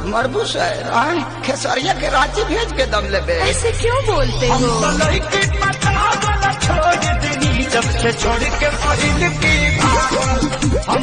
मरबू से खेसरिया के रांची भेज के दम लेबे। ऐसे क्यों बोलते हो? छोड़ देनी जब से छोड़ के पहिल की हम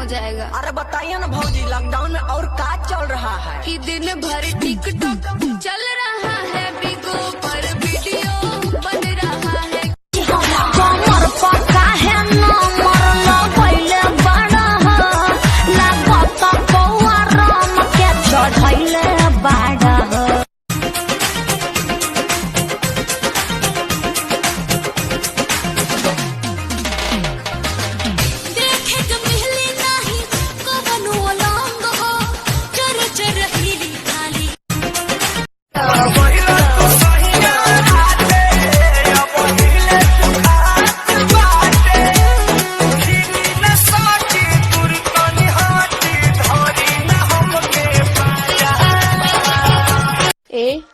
जाएगा। अरे बताइए ना भौजी, लॉकडाउन में और क्या चल रहा है? कि दिन भर टिकटॉक चल रहा है, बिगो पर वीडियो बन रहा है। कमर पक्का है ना मरना पहले बड़ा लागत कौआ राम के चढ़ैले बाड़ा।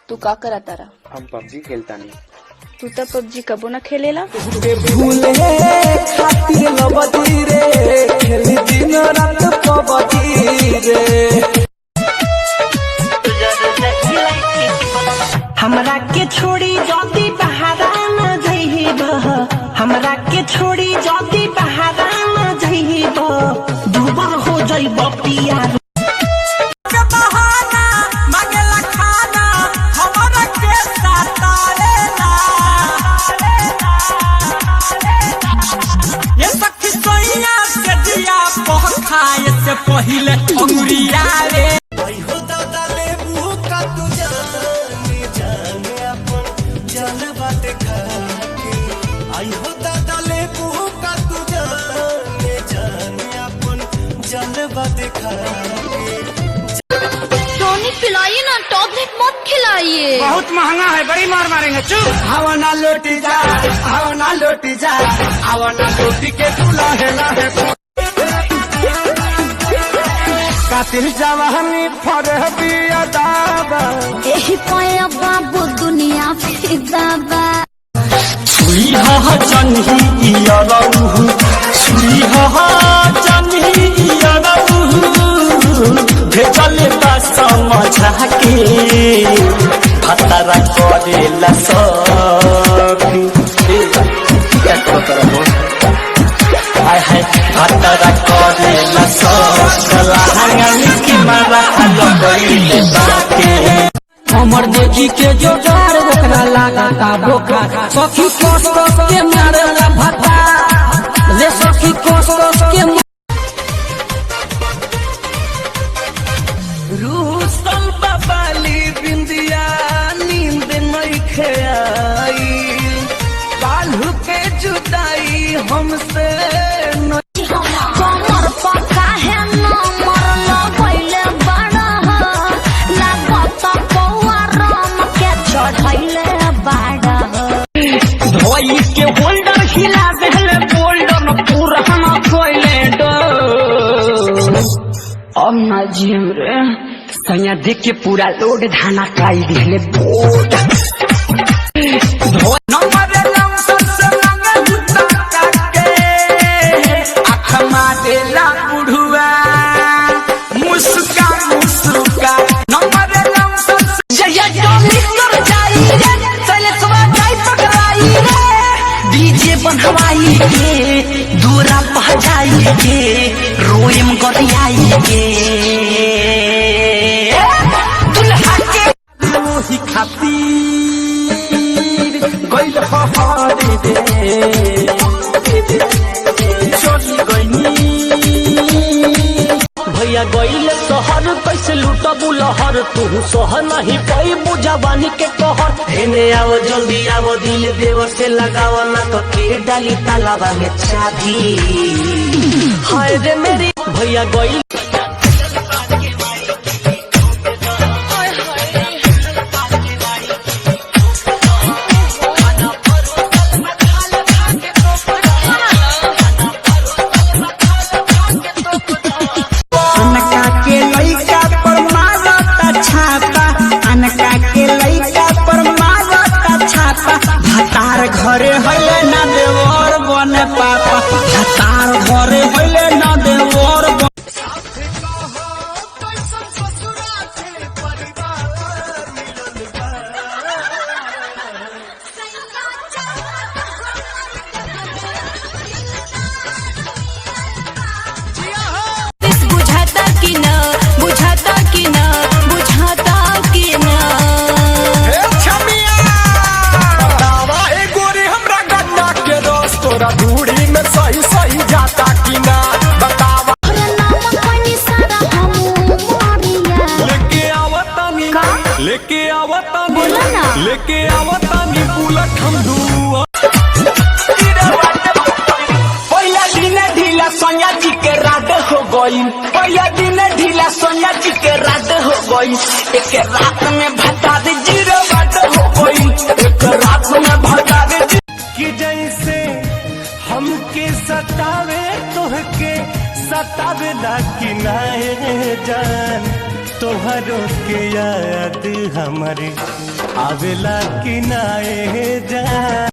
तू का करा तारा? हम पबजी खेलता नहीं। तू तो पबजी कबो न खेलेला। भूले खातिर लबदी रे, खेली दिन रात पबजी रे। हमरा के छोड़ी जल्दी बहारा न जइब, हमरा के छोड़ी जल्दी बहारा न जइब, डूबा हो जइब पिया। से पहिले अंगुरिया रे आई हो दादा लेबू का तू जाने जाने अपन जान बात खाके। आई हो दादा लेबू का तू जाने जाने अपन जान बात खाके। टॉनिक पिलाइए ना, टॉबलेट मत खिलाइए। बहुत महंगा है, बड़ी मार मारेंगे। चुप। हवा ना लोटी जा, हवा ना लोटी जा, हवा ना लोटी के तुला है ना है। कातिल जवानी फरहबी अदाबा, एही पाया बाबू दुनिया फिदाबा। सुई हा जनही इया रहू, सुई हा जनही इया रहू, भेजल बा समझा के फतरा करेला सखी। आय है फतरा करेला सकला की मारा लगइले बाके। हमर देखी के जोगार ओकरा लागता बोका, सखी कोस कोस के मारला भत्ता ले, सखी कोस कोस के। रूसल बाबाली बिंदिया नींद नइखे आई, काल्हू के जुदाई हमसे कमर पक्का है ना मरना पहले बड़ा लागत कौआ राम के चढ़ैले बाड़ा। धोई के होल्डर हिला देले बोल्डर पूरा हम कोइले डो। अब ना जिम रे सैया देख के पूरा लोड धाना काई दिले बोट। नंबर लंसन से लंगा जूता काके आँख मारेला बुढ़ुआ मुस्का मुस्का। नंबर लंसन से या डोमिक कर जाई रे, चले सुबह जाई पकड़ाई रे, डीजे बनवाई के दूरा पहचाई के रोएम गरियाई के। दुल्हा के मोही खातिर गइल हहारे रे, चली गइनी भैया गइल शहर, कैसे लुटबू लहर, तू सह नहीं पाई बुझावानी के कहर। हेने आओ जल्दी आओ, दिल देवर से लगाओ ना तो के डाली तालाबा में चाबी। हाय रे मेरी भैया गइल। लेके आवतानी बुलेट हम दुआ पहिला दिन ढीला सोनिया जी के रात हो गई, पहिला दिन ढीला सोनिया जी के रात हो गई, एक रात में भटा दे जीरो बात हो गई, एक रात में भटा दे कि जैसे हमके सतावे तोहके सतावे ला कि नाए जान, तोहरो के याद हमारे आवेला कि नाए जान।